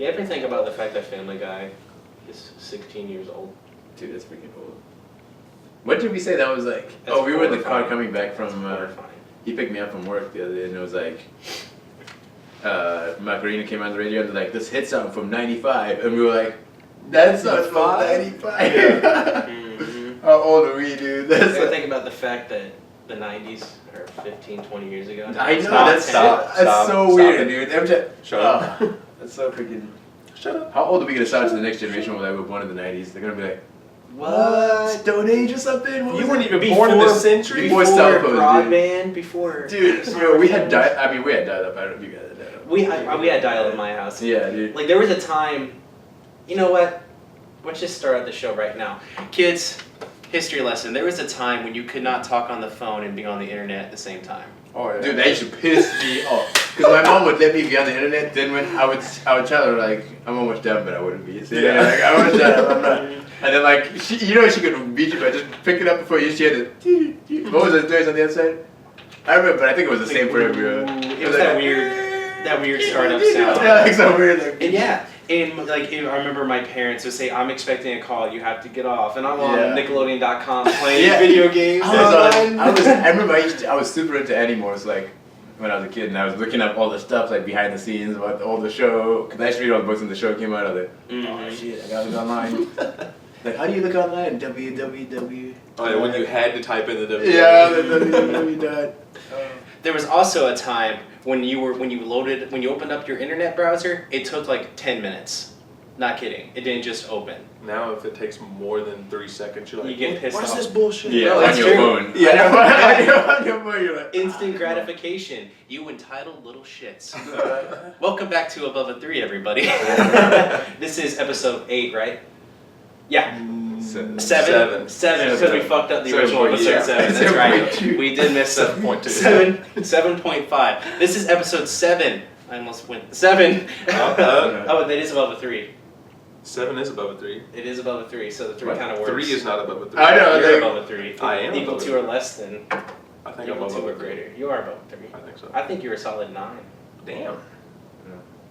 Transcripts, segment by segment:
You ever think about the fact that Family Guy is 16 years old? Dude, that's freaking old. What did we say that was like? That's we were in the car horrifying. coming back That's from. horrifying. He picked me up from work the other day, and it was like, Macarena came on the radio and they're like, this hit song from '95, and we were like, that's not from '95. Mm-hmm. How old are we, dude? You That's ever think about the fact that the 90s are 15, 20 years ago? I know, Stop. that's so weird, dude. Every time, Shut up. That's so freaking. Shut up. How old are we gonna sound to the next generation when they were born in the '90s? They're gonna be like, What? Stone Age or something? What You was weren't it? even born in this century. Before cell phones, dude. broadband, before... Dude, we had we had dial-up. I don't know if you guys had dial-up. We had dial in my house. Yeah, dude. Like, there was a time... You know what? Let's just start out the show right now. Kids, history lesson. There was a time when you could not talk on the phone and be on the internet at the same time. Oh yeah. Dude, that used to piss me off. Because my mom would let me be on the internet, then when I would tell her, like, I'm almost done, but I wouldn't be. So, yeah, like, I'm almost done, I'm not. And then, like, she could beat you by just picking up before you. She had to. What was the noise on the outside? I remember, but I think it was the same for everyone. It was that weird startup sound. Yeah, like so weird. Like, And yeah, I remember my parents would say, "I'm expecting a call. You have to get off." And I'm on Yeah. Nickelodeon.com playing Yeah. video games. I remember I was super into Animorphs, like, when I was a kid, and I was looking up all the stuff, like, behind the scenes about all the show, because I used to read all the books when the show came out. I was like, oh shit, I gotta look online. Like, how do you look online? www. Oh yeah, when you had to type in the W. Yeah, the www. There was also a time when you opened up your internet browser, it took like 10 minutes. Not kidding. It didn't just open. Now if it takes more than 3 seconds, you're like, You get pissed what is off. this bullshit? Yeah, No, on that's your true. phone. Yeah. On your phone, you're like, Instant gratification. You entitled little shits. Welcome back to Above a 3, everybody. This is episode 8, right? Yeah. Seven. 7, because we fucked up the original episode 7. That's right. 7.2. We did miss 7.2. 7.5. This is episode 7. I almost went 7. Oh, that is above a 3. 7 is above a 3. It is above a 3, so the 3 What? kind of works. 3 is not above a 3. I know. You're like- above a 3. I am Equal above to a or less than I think I'm equal above to or a 3. greater. You are above 3. I think so. I think you're a solid 9. Damn.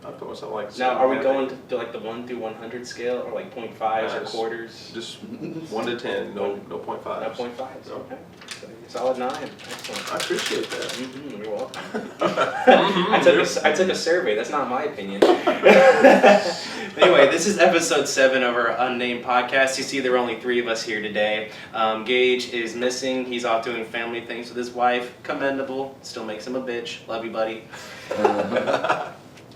I put myself like. Now, are we 7.5. going to like the 1 through 100 scale, or like 0.5s or Yes. quarters? Just 1 to 10, no 0.5. No 0.5s. No. Okay. So solid 9. Excellent. I appreciate that. Mm-hmm, you're welcome. Mhm. I took a survey. That's not my opinion. Anyway, this is episode 7 of our unnamed podcast. You see, there are only 3 of us here today. Gage is missing. He's off doing family things with his wife. Commendable. Still makes him a bitch. Love you, buddy.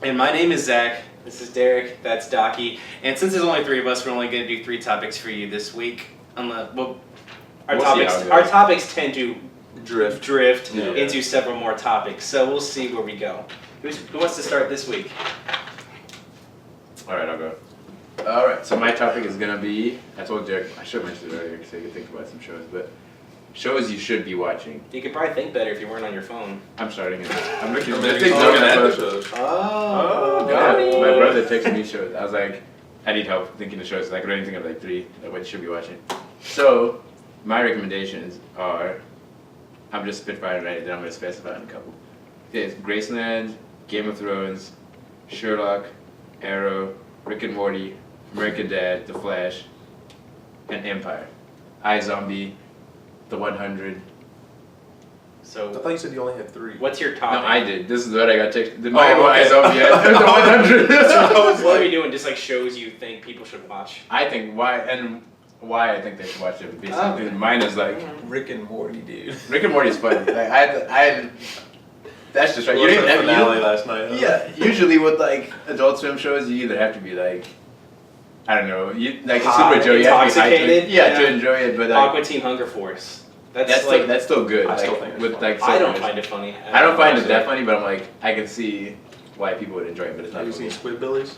And my name is Zach. This is Derek. That's Docky. And since there's only 3 of us, we're only going to do 3 topics for you this week. Our We'll see how it goes. our topics tend to Drift. Yeah. into several more topics. So we'll see where we go. Who wants to start this week? Alright, I'll go. Alright, so my topic is gonna be, I told Derek, I should have mentioned it earlier so you could think about some shows, but shows you should be watching. You could probably think better if you weren't on your phone. I'm starting it. I'm looking I'm at looking at the shows. Oh, got it. My brother texted me shows. I was like, I need help thinking of shows. I could only think of like 3 of what you should be watching. So, my recommendations are, I'm just spitfiring right, then I'm going to specify in a couple. It's Graceland, Game of Thrones, Sherlock, Arrow, Rick and Morty, American Dad, The Flash, and Empire. iZombie, The 100. I So, thought you said you only had 3. what's your No, topic? I did. This is what I got texted. The okay. iZombie, The 100. So, what are you doing? Just like shows you think people should watch? I think why I think they should watch it. Basically, Okay. mine is like Rick and Morty, dude. Rick and Morty is funny. Like I that's just right. You You watched don't the have finale last night. Huh? yeah. Usually with like Adult Swim shows, you either have to be like, I don't know, like High, Super Joe. You have to be high intoxicated? to, Yeah. to enjoy it. But like, Aqua Teen Hunger Force. that's still good. I like, still think it's with funny. like I don't Silver. find it funny. I don't find it Honestly. that funny, but I'm like I can see why people would enjoy it, but it's not. Have you for seen me. Squidbillies?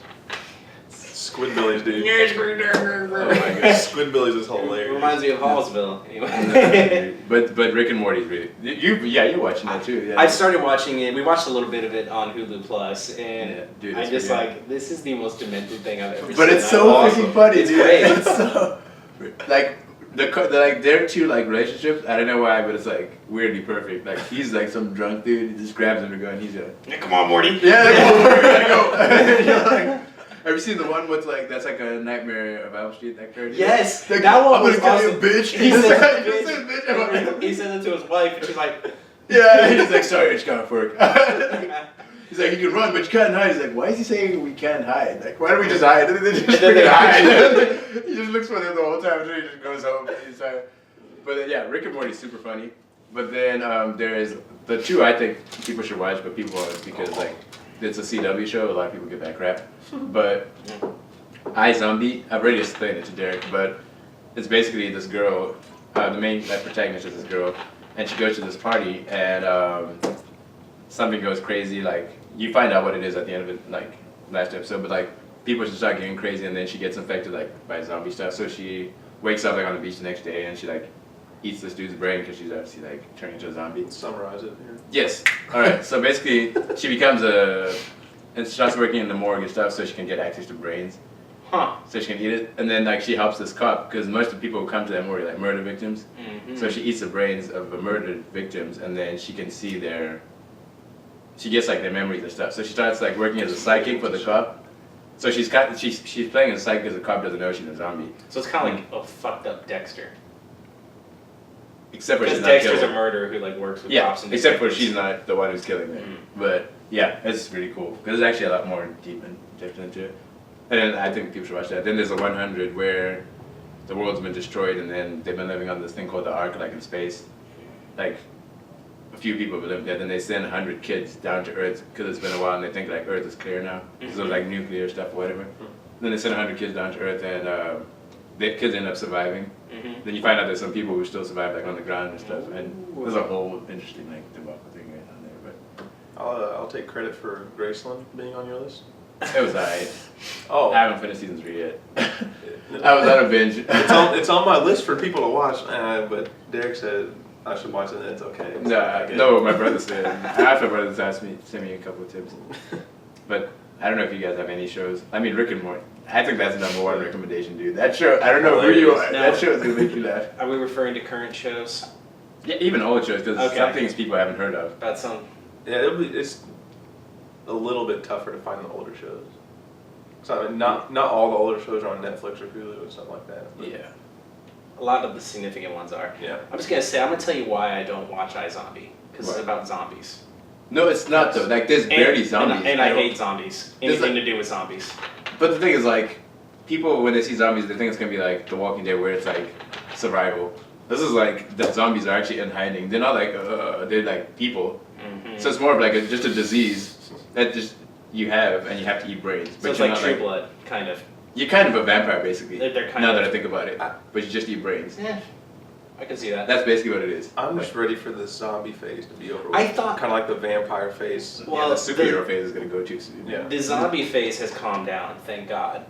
Squidbillies, dude. It Oh my god, Squidbillies is hilarious. reminds me of Hallsville. Anyway. but Rick and Morty is really you're watching that too. Yeah. I started watching it. We watched a little bit of it on Hulu Plus, and Yeah, dude, I it's just pretty like this is the most demented thing I've ever seen. But it's I so love freaking it. funny, It's dude. great. It's so like like their 2 like relationships. I don't know why, but it's like weirdly perfect. Like he's like some drunk dude. He just grabs him to go, and he's like, Come on, Morty. yeah, we gotta go. You're like, Have you seen the one with like that's like a Nightmare of Elm Street? That parody? Yes, Like, that one I'm was gonna call awesome. you a bitch. He said He said bitch. He said it to his wife, and she's like, Yeah, he's like, sorry, it's gotta work. He's like, you can run, but you can't hide. He's like, why is he saying we can't hide? Like, why don't we just hide? And then they just then they hide. He just looks for them the whole time, and then he just goes home. But yeah, Rick and Morty is super funny. But then there is the two I think people should watch, but people aren't because like it's a CW show. A lot of people get that crap. But iZombie, I've already explained it to Derek, but it's basically this girl. The main protagonist is this girl, and she goes to this party, and something goes crazy. Like you find out what it is at the end of it, like last episode. But like people just start getting crazy, and then she gets infected like by zombie stuff. So she wakes up like on the beach the next day, and she like eats this dude's brain because she's obviously like turning into a zombie. Summarize it here. Yes. All right. So basically, she becomes and she starts working in the morgue and stuff, so she can get access to brains. huh. So she can eat it, and then like she helps this cop because most of the people who come to that morgue are like murder victims. Mm-hmm. So she eats the brains of the murdered victims, and then she can see she gets like their memories and stuff. So she starts like working as a psychic for the cop. So she's playing as a psychic because the cop doesn't know she's a zombie. So it's kind of like a fucked up Dexter. Except for Because she's not Dexter's a killing. murderer who like works with Yeah, cops and except for detectives. she's not the one who's killing them. Mm. But yeah, it's really cool because there's actually a lot more deep into it. And then I think people should watch that. Then there's a 100 where the world's been destroyed, and then they've been living on this thing called the Ark, like in space. Like a few people have lived there. Then they send 100 kids down to Earth because it's been a while, and they think like Earth is clear now. So like nuclear stuff or whatever. Then they send 100 kids down to Earth, and the kids end up surviving. Mm-hmm. Then you find out there's some people who still survive like on the ground and stuff, and there's a whole interesting like debacle thing going on there. I'll take credit for Graceland being on your list. But it was alright. Oh, I haven't finished season 3 yet. I was on a binge. it's on my list for people to watch, but Derek said I should watch it, and it's okay. No, my brother said. Half my brothers asked me, sent me a couple of tips. But I don't know if you guys have any shows. I mean, Rick and Morty. I think that's the #1 recommendation, dude. That show, I don't know who you are. No. That show is gonna make you laugh. Are we referring to current shows? Yeah, even old shows, because Okay. some things people haven't heard of. About some. Yeah, it's a little bit tougher to find the older shows. So I mean, not all the older shows are on Netflix or Hulu and stuff like that. But Yeah. A lot of the significant ones are. Yeah. I'm just gonna say, I'm gonna tell you why I don't watch iZombie. Because it's Why? about zombies. No, it's not though. Like, there's barely zombies. And I don't- hate zombies. There's Anything to do with zombies. But the thing is, like, people when they see zombies, they think it's gonna be like The Walking Dead, where it's like survival. This is like the zombies are actually in hiding. They're not like they're like people. Mm-hmm. So it's more of like just a disease that just you have, and you have to eat brains. So it's you're like not, True Blood, kind of. You're kind of a vampire, basically. They're kind now of. that I think about it, but you just eat brains. Yeah, I can see that. That's basically what it is. I'm just ready for the zombie phase to be over with. I thought- kind of like the vampire phase. Well, Yeah, the superhero phase is gonna go too soon. Yeah. The zombie phase has calmed down, thank God.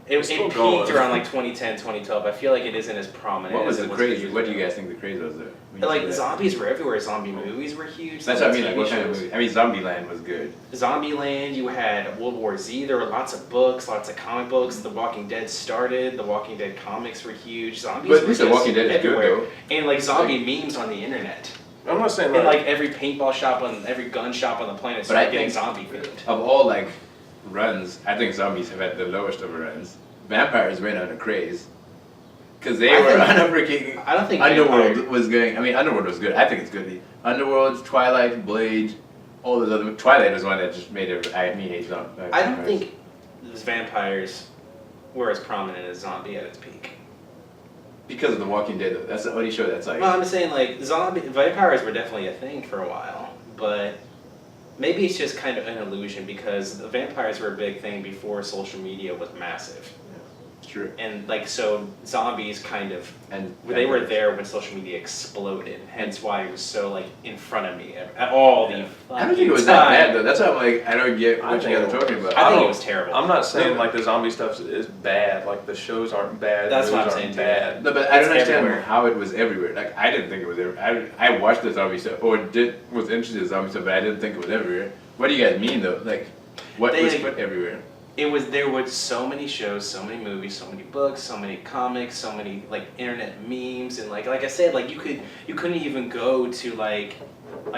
It still peaked going. around like 2010, 2012. I feel like it isn't as prominent What was as the it craze? years What do you ago. guys think the craze was there? when you Like see that? zombies were everywhere. Zombie movies were huge. That's what I mean. Like, TV what kind of shows. movie? I mean, Zombieland was good. Zombieland, you had World War Z, there were lots of books, lots of comic books. The Walking Dead started, the Walking Dead comics were huge. Zombies But at were least The just Walking Dead is good, everywhere. though. And like zombie memes on the internet. I'm not saying And that. like every paintball shop on every gun shop on the planet But I started getting think- zombie themed. Of all like runs, I think zombies have had the lowest of runs. Vampires ran out of craze because they I were think- on a freaking I don't think Underworld Vampire- was going. I mean, Underworld was good. I think it's good. Underworld, Twilight, Blade, all those other. Twilight was one that just made me hate zombies. I don't think those vampires were as prominent as zombie at its peak. because of The Walking Dead. Though. That's the only show that's like. Well, I'm saying like vampires were definitely a thing for a while, but maybe it's just kind of an illusion because the vampires were a big thing before social media was massive, True. and like so zombies kind of And they were there when social media exploded. Hence why it was so like in front of me at all the. I don't think it was that bad though. That's why I'm like, I don't get I what you guys think- are talking about. I think don't- it was terrible. I'm not saying like the zombie stuff is bad. Like the shows aren't bad. That's the what I'm movies saying, aren't too. bad. No, but I It's don't understand everywhere. how it was everywhere. Like, I didn't think it was everywhere. I watched the zombie stuff, or was interested in zombie stuff, but I didn't think it was everywhere. What do you guys mean, though? Like, what They, was like- put everywhere? There were so many shows, so many movies, so many books, so many comics, so many like internet memes, and like I said, like you couldn't even go to like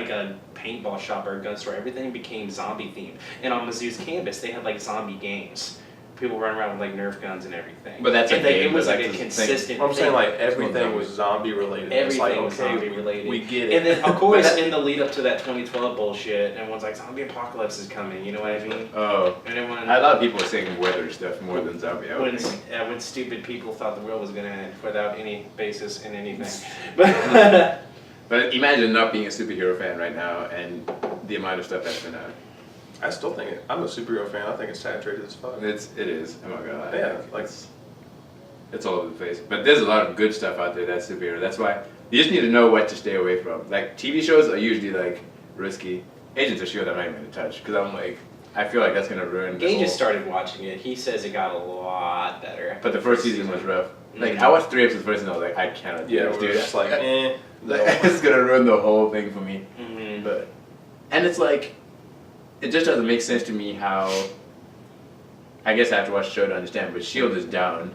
a paintball shop or a gun store. Everything became zombie themed. And on Mizzou's campus, they had like zombie games people running around with like Nerf guns and everything. But that's a and they, game, it was but like a that's the thing. consistent. I'm saying thing. like everything was zombie related. It's like, Everything was okay, zombie related. We get it. And then, of course, But that- in the lead up to that 2012 bullshit, everyone's like, zombie apocalypse is coming, you know what I mean? Oh, And then when, a lot of people were saying weather stuff more than zombie. I would when, think. when stupid people thought the world was going to end without any basis in anything. But But imagine not being a superhero fan right now and the amount of stuff that's been out. I still think I'm a superhero fan. I think it's saturated as fuck. It is. I'm not gonna lie. Yeah, like It's all over the place. But there's a lot of good stuff out there that's superhero. That's why you just need to know what to stay away from. Like TV shows are usually like risky. Agents of Shield I'm not even gonna touch because I'm like I feel like that's gonna ruin. the Gage whole- just started watching it. He says it got a lot better. But the first season was rough. Like Mhm. I watched 3 episodes first and I was like I cannot do yeah, this, we're dude. just like eh. Like, it's gonna ruin the whole thing for me. Mhm. But and it's like it just doesn't make sense to me how I guess I have to watch the show to understand, but Shield is down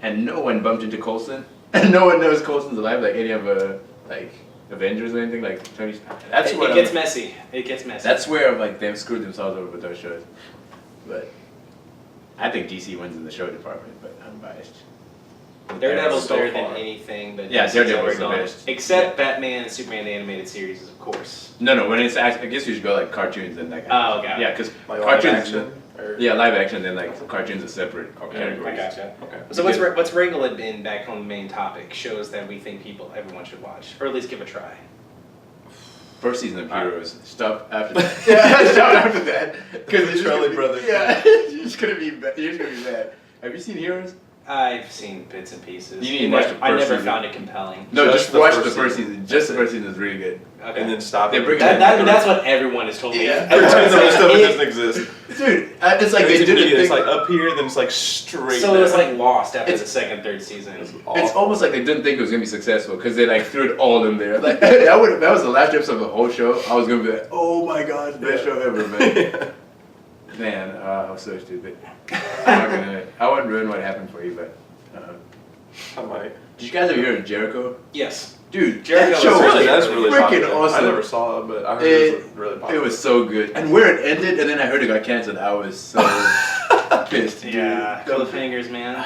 and no one bumped into Coulson and no one knows Coulson's alive like any of like Avengers or anything like Tony. That's it what gets I'm- messy. It gets messy. that's where like they've screwed themselves over with those shows. But I think DC wins in the show department, but I'm biased. Daredevil's so better than far. anything that Yeah, DC's Daredevil's ever the done. best. Except Batman and Superman the animated series, of course. No, when it's I guess you should go like cartoons and that kind of Oh, okay. Yeah, because Like live cartoons action. Or, yeah, live action then like cartoons are separate I categories. gotcha. Okay. So what's wrangled in back on the main topic shows that we think everyone should watch, or at least give a try. First season of Heroes. Stop after that. Yeah, stop after that. Because it's Charlie gonna be- Brothers. Yeah, you're just gonna be bad. You're just gonna be mad. Have you seen Heroes? I've seen bits and pieces. You need to watch the I first never season. found it compelling. No, Just just the watch first the first season. season. Just the first season is really good. Okay. And then stop. They it. bring that's what everyone has told me. Yeah. Pretend the rest of it It- doesn't exist. Dude, it's like It's they did immediate. it. It's like up here, then it's like straight. So it was down. like lost after It's- the second, third season. It's It's awful. almost like they didn't think it was gonna be successful because they like threw it all in there. Like that was the last episode of the whole show. I was gonna be like, oh my god, best show ever, man. Man, I was so stupid. I wouldn't ruin what happened for you, but. I might. Did you guys ever hear of Jericho? Yes. Dude, Jericho that show was was really- That's really freaking popular. awesome. I never saw it, but I heard It- it was really popular. It was so good. And where it ended, and then I heard it got canceled, I was so pissed. Dude. Yeah. Cliffhangers, man.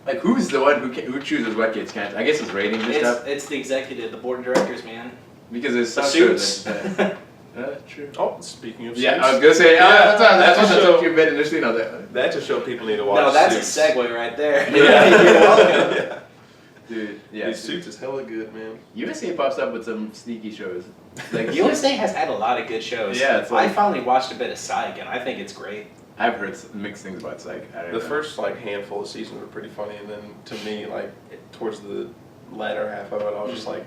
Like, who's the one who chooses what gets canceled? I guess it's ratings and stuff. It's the executive, the board of directors, man. Because it's some Suits. shows that. True. Oh, speaking of Yeah, Suits, I was gonna say, Yeah, that's what that's I a thought show. you meant initially. I was like, That's a show people need to watch. No, that's Suits. a segue right there. Yeah. You're welcome. Yeah. dude, yeah. These Suits is hella good, man. USA pops up with some sneaky shows. Like, USA has had a lot of good shows. Yeah, it's like- I finally watched a bit of Psych, and I think it's great. I've heard mixed things about Psych. I don't The know. first like handful of seasons were pretty funny, and then to me, like towards the latter half of it, I was just like,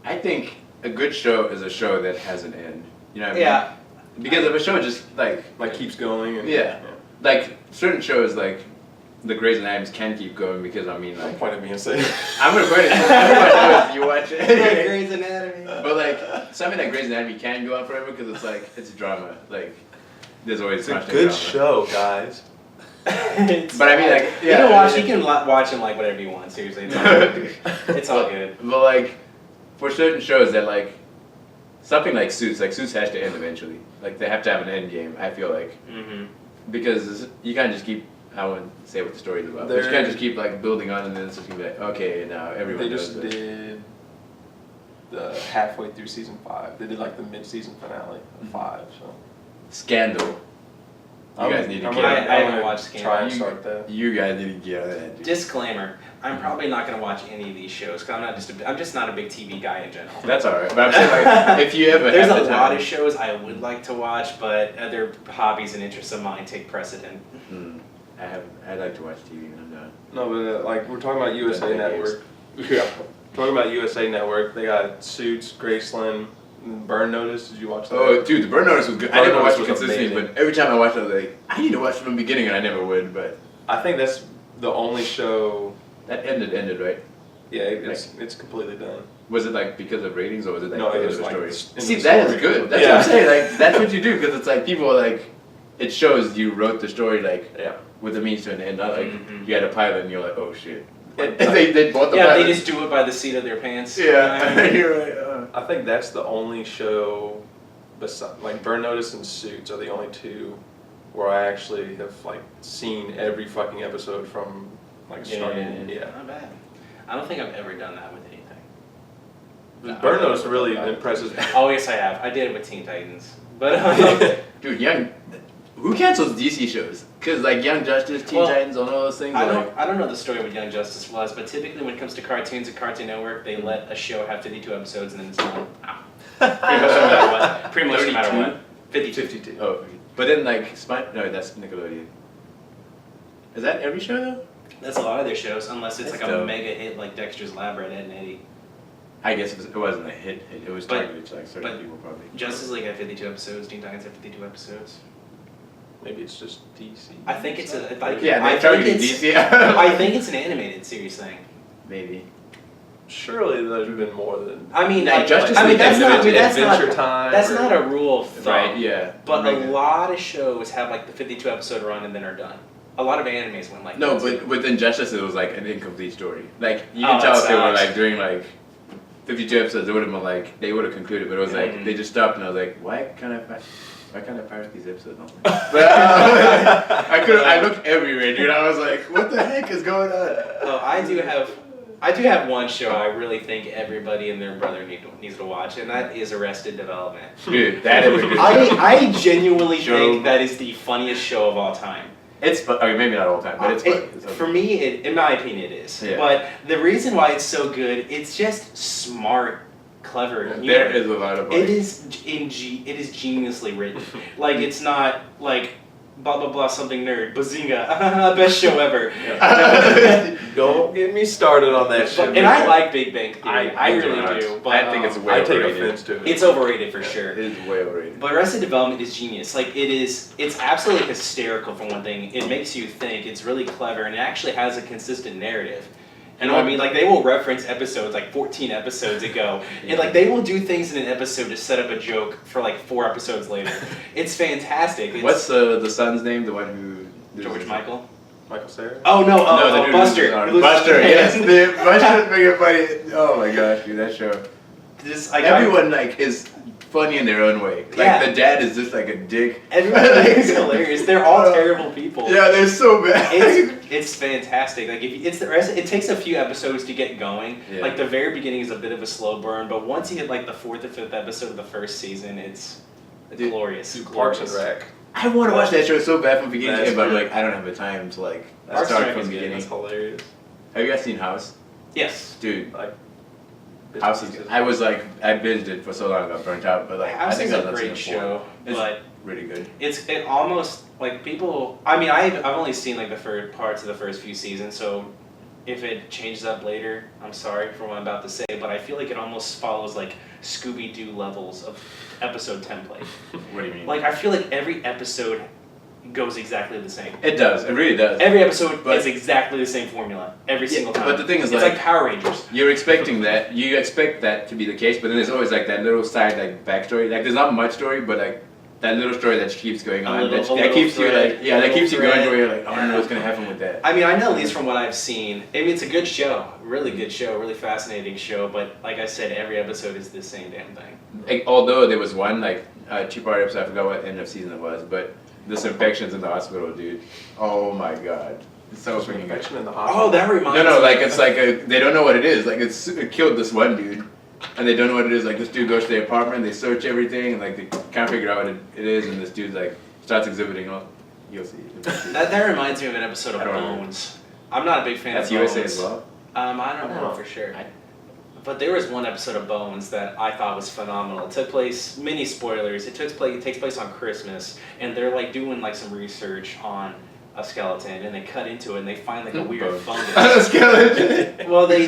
I think a good show is a show that has an end. You know what I mean? Yeah. Because if a show just like keeps going. And, Yeah. like certain shows like the Grey's Anatomy can keep going because I mean No like point of being saying. I'm gonna put it. Everybody knows you watch it. Grey's Anatomy. But like something like Grey's Anatomy can go on forever because it's like it's drama. Like there's always It's a constant good drama. show, guys. But I mean, like, you yeah, can watch. I You mean- can watch him like whatever you want. Seriously, it's all good. It's all good. But like for certain shows that like something like Suits has to end eventually. Like they have to have an end game. I feel like Mm-hmm. because you can't just keep. I won't say what the story's about. But you There- can't just keep like building on and then it's just gonna be like okay now everyone They knows just this. did the halfway through season 5. They did like the mid-season finale of 5. So Scandal. You guys need to I'm get gonna- on I I'm haven't gonna watched Scandal. Try and You- start that. You guys need to get on that. Dude. Disclaimer: I'm probably not going to watch any of these shows because I'm just not a big TV guy in general. That's alright. But I'm saying like if you ever There's have a the lot time. of shows I would like to watch, but other hobbies and interests of mine take precedent. I'd like to watch TV and I'm not. No, but like we're talking about USA Then Network. Yeah. Talking about USA Network, they got Suits, Graceland, Burn Notice. Did you watch that? Oh, dude, the Burn Notice was good. I Burn never Notice watched it was consistently, amazing. but every time I watched it, I was like, I need to watch it from the beginning, and I never would. But I think that's the only show. that ended, right? Yeah, it's completely done. Was it like because of ratings, or was it like No, it because was of the like story? in See, the that is story. good. That's Yeah. what I'm saying. Like, that's what you do because it's like people are like, it shows you wrote the story like Yeah. with a means to an end. Not like Mhm. you had a pilot and you're like, oh shit. It- they bought the Yeah, pilot. they just do it by the seat of their pants. yeah. You're right. I think that's the only show, besides like Burn Notice and Suits are the only two where I actually have like seen every fucking episode from like starting. Yeah. Not bad. I don't think I've ever done that with anything. Burn Notice really impresses me. Oh yes, I have. I did it with Teen Titans, but Dude, who cancels DC shows? Cause like Young Justice, Teen Well, Titans, all those things. I like, don't know the story of what Young Justice was, but typically when it comes to cartoons and Cartoon Network, they let a show have 52 episodes and then it's done. Pretty much no matter what. Pretty much no matter 32? what. 52. 52. Oh, but then like no, that's Nickelodeon. Is that every show though? That's a lot of their shows, unless it's That's like a dope. mega hit like Dexter's Lab or Ed, Ed and Eddie. I guess it wasn't a hit. It was But- targeted to like certain people probably. Justice League had 52 episodes, Teen Titans had 52 episodes. Maybe it's just DC. I think it's a. Like, Yeah, I they're think targeting it's, DC. I think it's an animated series thing. Maybe. Surely there's been more than. I mean, Like, Justice I mean League that's not Adventure Time. That's or- not a rule of thumb. Right, yeah. But Right. a lot of shows have like the 52 episode run and then are done. A lot of animes went like No, that too. but with Injustice, it was like an incomplete story. Like you Oh, can tell that if they were sucks. like doing like 52 episodes, it would have been like they would have concluded, but it was like Mhm. they just stopped, and I was like, why can't I pirate these episodes? But I looked everywhere, dude. I was like, what the heck is going on? Well, I do have one show I really think everybody and their brother needs to watch, and that is Arrested Development. Dude, that is a good show. I genuinely Show. think that is the funniest show of all time. It's fun. I mean, maybe not all the time, but it's fun. It's For me, in my opinion, it is. Yeah. But the reason why it's so good, it's just smart, clever. humor. There is a lot of It is it is geniusly written. Like it's not like blah blah blah something nerd bazinga best show ever. Don't get me started on that shit. And I like Big Bang Theory. I do really not. do. But I think it's way I take overrated. offense to it. it's overrated for sure. It is way overrated. But Arrested Development is genius. Like it's absolutely hysterical for one thing. It makes you think. It's really clever, and it actually has a consistent narrative. You know what I mean? Like they will reference episodes like 14 episodes ago, and like they will do things in an episode to set up a joke for like 4 episodes later. It's fantastic. It's What's the son's name? The one who George Michael? Michael Cera? Oh no! No, the dude Buster. who's- Who loses Buster, his yes, hand. the Buster's making funny. Oh my gosh, dude, that show. Just, like, Everyone like is funny in their own way. Like Yeah. the dad is just like a dick. Everyone is hilarious. They're all terrible people. Yeah, they're so bad. It's fantastic. Like if it's the rest, it takes a few episodes to get going. Yeah. Like the very beginning is a bit of a slow burn, but once you hit like the 4th or 5th episode of the first season, it's Dude, glorious. Dude, Parks and glorious. Rec. I want to watch that show so bad from beginning to That's end, but I'm good. like, I don't have the time to like Parks start and Rec from is the good. beginning. That's hilarious. Have you guys seen House? Yes. Dude, Like. House is. I was like, I binged it for so long, I got burnt out, but like, I House think is I a was great show, It's but really good. it almost like people. I mean, I've only seen like the first parts of the first few seasons, so if it changes up later, I'm sorry for what I'm about to say, but I feel like it almost follows like Scooby-Doo levels of episode template. What do you mean? Like I feel like every episode goes exactly the same. It does. It really does. Every episode But- is exactly the same formula every single time. But the thing is, it's like Power Rangers. you're expecting that. You expect that to be the case, but then there's always like that little side like backstory. Like there's not much story, but like that little story that keeps going A on. little that keeps you thread, like that little keeps you going thread. to where you're like, oh, I don't know what's gonna happen with that. I mean, I know at least from what I've seen. I mean, it's a good show, really good show, really fascinating show. But like I said, every episode is the same damn thing. Like, although there was one like 2-part episode, I forgot what end of season it was, but this infections in the hospital, dude. Oh my god, it's so freaking good. Infection in the hospital. Oh, that reminds me. No, like it's like they don't know what it is. Like it killed this one dude, and they don't know what it is. Like this dude goes to the apartment, they search everything, and like they can't figure out what it is, and this dude's like starts exhibiting. Oh, you'll see. That reminds me of an episode of I don't know. Bones. I'm not a big fan That's of Bones. USA as well. I don't know for sure. But there was one episode of Bones that I thought was phenomenal. It took place, mini spoilers, it takes place on Christmas, and they're like doing like some research on a skeleton, and they cut into it and they find like a weird Bones. fungus. Skeleton. Well, they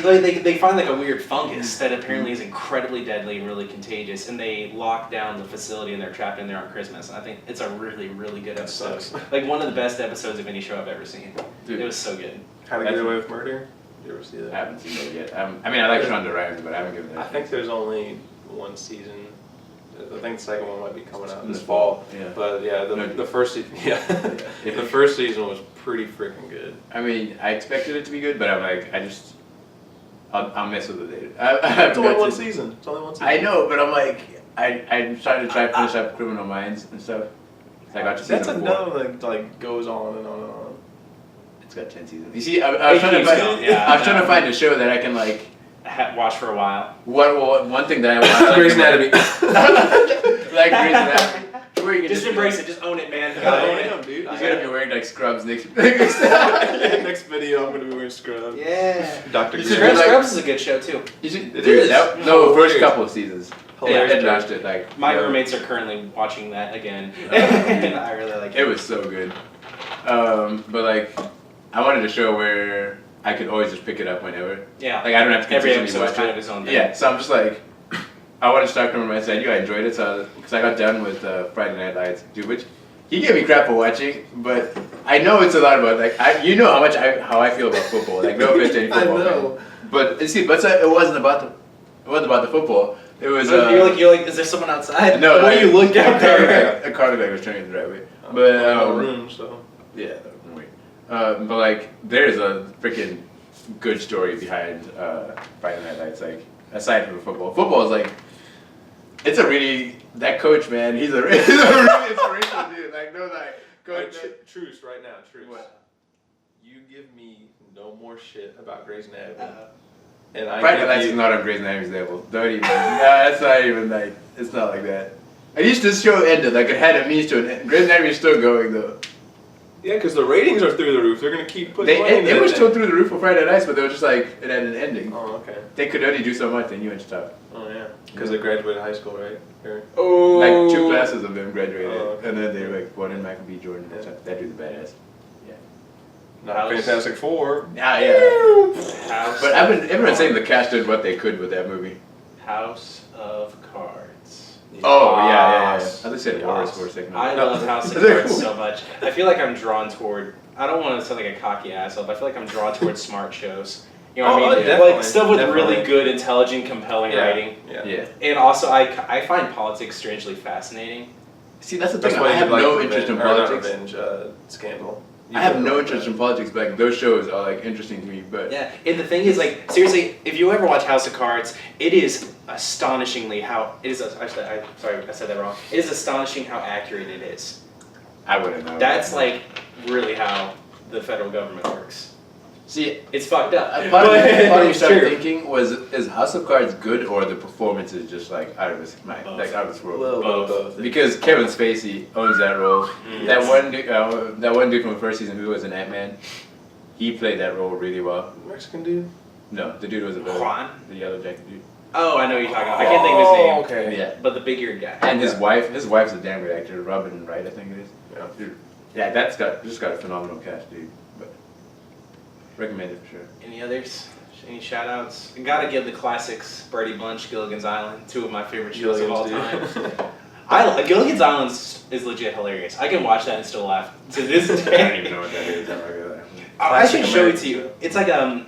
find like a weird fungus that apparently is incredibly deadly and really contagious, and they lock down the facility and they're trapped in there on Christmas. And I think it's a really, really good That episode. sucks. Like one of the best episodes of any show I've ever seen. Dude. It was so good. How to Get Away with Murder? You ever see I that? haven't seen it yet. I mean, I like Shonda Rhimes, but I haven't given it. I think there's only one season. I think the second one might be coming out In this the fall. Yeah. But yeah, No. the first season, yeah, Yeah. the first season was pretty freaking good. I mean, I expected it to be good, but I'm like, I'll mess with it later. I It's only got one to- season. It's only one season. I know, but I'm like, I'm trying to finish up Criminal Minds and stuff. I got to That's season 4. another like goes on and on and on. It's got 10 seasons. You see, I was It trying to keeps find. going, yeah. I was trying to find a show that I can like. Watch for a while. One thing that I watch. Grey's Anatomy. Like Grey's Anatomy. Where you can Just embrace it. Just own it, man. You I gotta own am, it. dude. He's gonna be wearing like scrubs next. Next video, I'm gonna be wearing scrubs. Yeah. Dr. You Green. should be like- Scrubs is a good show too. You should, It dude, is. no, first Hilarious. couple of seasons. Hilarious. Ed watched it like. My yeah. roommates are currently watching that again, and I really like it. It was so good. But like, I wanted a show where I could always just pick it up whenever. Yeah. Like I don't have to Every consistently episode is watch kind it. of his own thing. Yeah, so I'm just like, I wanted to start coming. I said, I enjoyed it, so because I got done with Friday Night Lights, dude. Which he gave me crap for watching, but I know it's a lot about like you know how I feel about football. Like no offense to any I football know. fan. But you see, it wasn't about the football. It was. You're like, is there someone outside? No, What do you look out there? A car was turning the driveway. I'm But in a room, so. yeah, wait. But like, there's a freaking good story behind Friday Night Lights. Like, aside from football, football is like, it's a really that coach man. He's a really inspirational dude. Like, no, like, coach. Truce right now, truce. What? You give me no more shit about Grey's Anatomy. And I Friday give Night Lights you- is not on Grey's Anatomy's level. Don't even. That's not even like. It's not like that. At least this show ended. Like, it had a means to it. Grey's Anatomy is still going though. Yeah, because the ratings are through the roof. They're gonna keep putting money into It was that still thing. through the roof for Friday Nights, but they were just like it had an ending. Oh, okay. They could only do so much. They knew when to stop. Oh, yeah. Because they graduated high school, right? Or- Oh. Like 2 classes of them graduated, Oh, okay. and then they were like one in Michael B. Jordan. Yeah. That dude's a badass. Not House. Fantastic Four. Yeah, yeah. House But everyone's saying the cast did what they could with that movie. House of Cards. Oh yeah. Yes. I just said Warriors for a second. I No. love House of Cards so much. I feel like I'm drawn toward. I don't want to sound like a cocky asshole, but I feel like I'm drawn towards smart shows. You know what Oh, I mean? definitely, Like stuff with really definitely. good, intelligent, compelling Yeah. writing. Yeah. Yeah. And also, I find politics strangely fascinating. See, that's the That's thing. why I you have like no Revenge, interest in or not politics. Revenge, Scandal. You I have don't no like interest that. in politics, but like, those shows are like interesting to me. But Yeah, and the thing is, like, seriously, if you ever watch House of Cards, it is astonishingly how it is. Sorry, I said that wrong. It is astonishing how accurate it is. I wouldn't know. That's like really how the federal government works. see, It's fucked up. part of but me it's started true. thinking is House of Cards good or the performance is just like out of this mind, Both. like out of this A world. little bit of both. Because Kevin Spacey owns that role. Mm. That one dude from the first season who was an Ant-Man, he played that role really well. Mexican dude. No, the dude was a villain. Juan? The yellow jacket dude. Oh, I know what you're talking about. I can't think of his name. Okay. Yeah. But the big-eared guy. And his Yeah. wife's a damn good actor, Robin Wright, I think it is. Yeah. Dude, yeah, that's got a phenomenal cast, dude. But recommend it for sure. Any others? Any shout-outs? I gotta give the classics, Brady Bunch, Gilligan's Island, 2 of my favorite shows of all time. Gilligan's Island is legit hilarious. I can watch that and still laugh to this I don't day. even know what that is. I'm not gonna lie. I should Classic show it American to you. show. It's like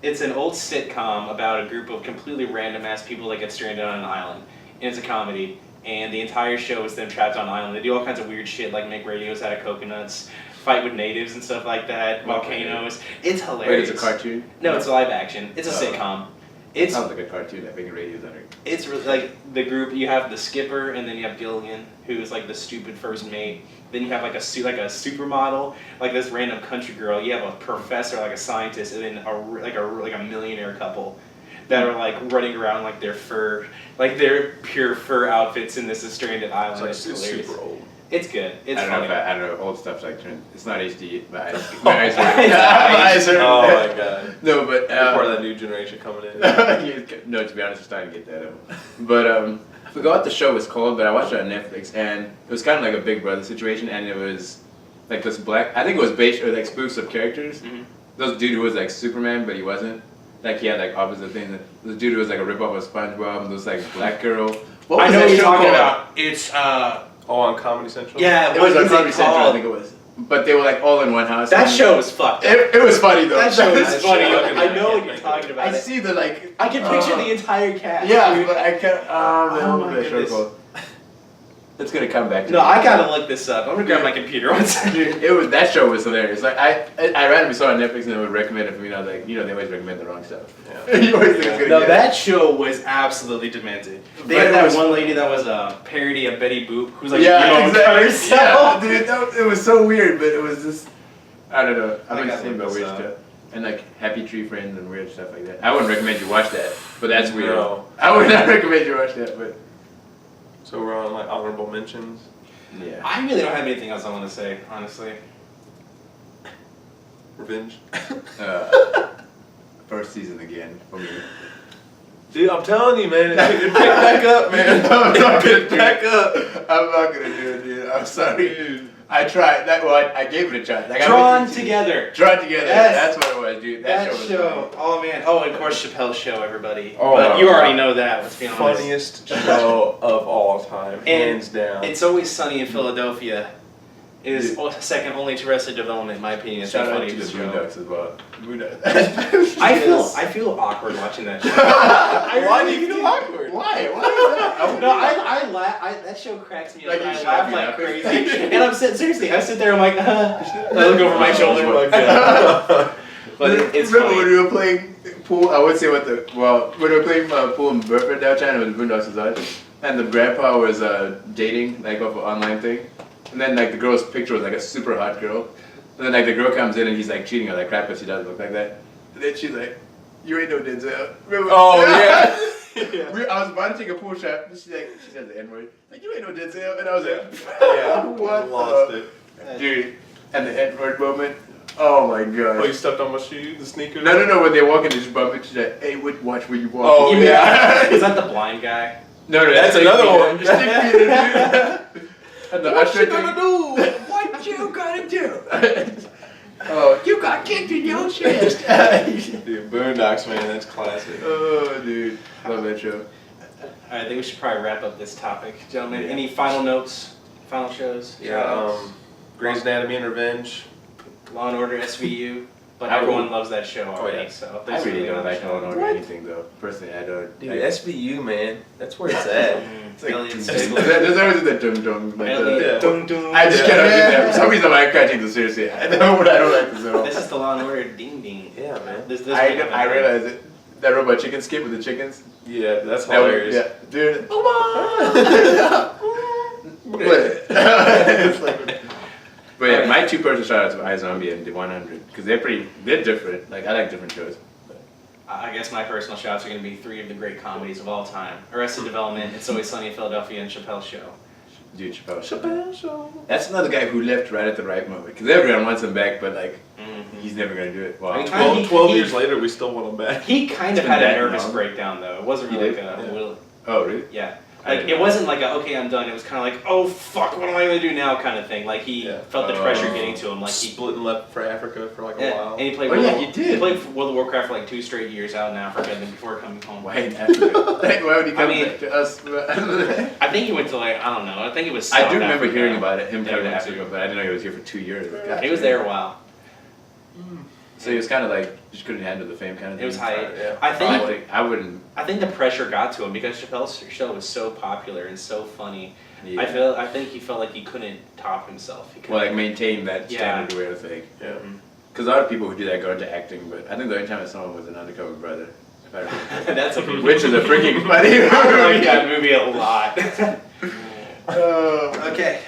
it's an old sitcom about a group of completely random ass people that get stranded on an island, and it's a comedy. And the entire show is them trapped on an island. They do all kinds of weird shit, like make radios out of coconuts, fight with natives and stuff like that, volcanoes. It's Wait, hilarious. it's a cartoon? No, it's live action. It's a Oh. sitcom. It It's sounds like a cartoon that making radios on it. it's really, like the group. You have the skipper, and then you have Gilligan, who's like the stupid first mate. Then you have like a supermodel, like this random country girl. You have a professor, like a scientist, and then like a millionaire couple that are like running around like their pure fur outfits in this stranded island. It's like It's hilarious. super old. It's good. It's I don't funny. know if I don't know, old stuff's like it's not HD. My eyes hurt. It's My eyes hurt. Oh my god. No, but You're part of that new generation coming in. no, to be honest, I'm starting to get that. But I forgot what the show was called, but I watched it on Netflix, and it was kind of like a Big Brother situation, and it was like this black. I think it was based or like spoofs of characters. Mhm. This dude who was like Superman, but he wasn't. Like he had like opposite things. This dude who was like a ripoff of SpongeBob, and this like black girl. What I was know that what you're show talking called? about. It's Oh, on Comedy Central? yeah. It What was on is Comedy it Central, I called? think it was. But they were like all in one house. That and show is fucked. Up. It was funny though. That show is That funny. show- I know what I you're can't talking think about. I see the like. I can picture the entire cast. Yeah, dude. but I can't. Oh Oh my my goodness. called. It's gonna come back to No, me. I gotta look this up. I'm gonna grab my computer one second. Dude, it was that show was hilarious. Like I randomly saw it on Netflix and they would recommend it for me. And I was like, you know, they always recommend the wrong stuff. Yeah. You always think it's gonna No, get that show was absolutely demented. They But had it that was- one lady that was a parody of Betty Boop, who's like yeah, emo exactly. herself. Yeah, dude, it was so weird, but it was just I don't know. I I've been gotta seeing look about this weird up. stuff and like Happy Tree Friends and weird stuff like that. I wouldn't recommend you watch that, but that's weird. No. I would not recommend you watch that, but So we're on like honorable mentions. yeah. I really don't have anything else I want to say, honestly. Revenge. First season again for me. Dude, I'm telling you, man, it picked back up, man. I'm not gonna It picked back up. I'm not gonna do it, dude. I'm sorry. I tried. I gave it a try. Like, Drawn Together. Drawn Together. Yes. That's what it was, dude. That That, show was show. funny. Oh man. Oh, and of course Chappelle's Show, everybody. Oh, but my you already God. know that. Let's be honest. Funniest show of all time, hands down. It's Always Sunny in Philadelphia. Is second only to Arrested Development, in my opinion. It's the Shout out to the funniest show. Boondocks as well. Boondocks. I feel awkward watching that show. Why do you feel awkward? Why? Why is that? No, I laugh. That show cracks me up. Like, and you I should laugh be like laughing. crazy. And I'm sitting seriously. I sit there. I'm like, I look over my shoulder. Oh my God. But it's Remember funny. when we were playing pool? I would say when we were playing pool in Burford downtown, it was Boondocks was on, and the grandpa was dating like off an online thing, and then like the girl's picture was like a super hot girl, and then like the girl comes in and he's like cheating her like crap because she doesn't look like that, and then she's like, "You ain't no Denzel." Remember? Oh yeah. Yeah. I was about to take a pool shot, and she said the N word, like, "You ain't no Denzel," and I was like, Yeah. "What?" Lost the- it. Dude, and the N word moment. Oh my god. Oh, you stepped on my shoe, the sneaker? No, when they walk in, they just bump it. She's like, hey, watch where you walk. Oh, yeah. Is that the blind guy? No, That's Stick another Peter. one. Stick Peter, dude. And the What usher you thing- gonna do? What you gonna do? Oh, you got kicked in your chest. Dude, Boondocks, man, that's classic. Oh, dude. Love that show. I think we should probably wrap up this topic, gentlemen. Any final notes? Final shows? Yeah, Shout-outs? Grey's Anatomy and Revenge. Law and Order SVU. But I everyone will- loves that show already, yeah. so I there's really really don't no like show. Law and Order or anything, though. Personally, I don't. Dude, I- SVU, man, that's where it's at. It's like, Aliens. there's always that dum-dum. Like Alien. the, Dun, dun. I just cannot do Yeah. that. For some reason, I can't take this seriously. I don't like this at all. This is the Law and Order ding ding. Yeah, man. This I realized it. That robot chicken skip with the chickens. Yeah, that's That was- hilarious. Yeah, dude. It's like- But yeah, my two personal shout outs were iZombie and The 100 because they're different. Like I like different shows. I guess my personal shouts are going to be three of the great comedies of all time: Arrested Development, It's Always Sunny in Philadelphia, and Chappelle's Show. Dude, Chappelle. Chappelle Show. That's another guy who left right at the right moment because everyone wants him back, but like Mm-hmm. he's never gonna do it. Wow. Like, 12 He- years later, we still want him back. He kind of It's been had a that nervous long. breakdown, though. It wasn't He really did? like a Yeah. will. Oh really? Yeah. I Like didn't it know. wasn't like a okay I'm done. It was kind of like oh fuck what am I gonna do now kind of thing. Like he Yeah. felt the pressure Oh. getting to him. Like he Split and left for Africa for like a yeah. while. And he played. Oh, World yeah, of- he did. He played World of Warcraft for like 2 straight years out in Africa, and then before coming home. Why in Africa? Like, why would he come I mean- back to us? I think he went to like I don't know. I think it was. I South do remember Africa. hearing about it, him Yeah, coming to he went Africa, but I didn't know he was here for 2 years. He was there a while. So he was kind of like just couldn't handle the fame kind of thing. It was high. Yeah. I think I wouldn't. I think the pressure got to him because Chappelle's show was so popular and so funny. Yeah. I think he felt like he couldn't top himself. He Well, like couldn't- maintain that Yeah. standard where it's like, Yeah. because a lot of people who do that go into acting, but I think the only time I saw him was in Undercover Brother, if I remember. That's a movie. Which is a freaking funny I like movie. that movie a lot. Oh, Okay.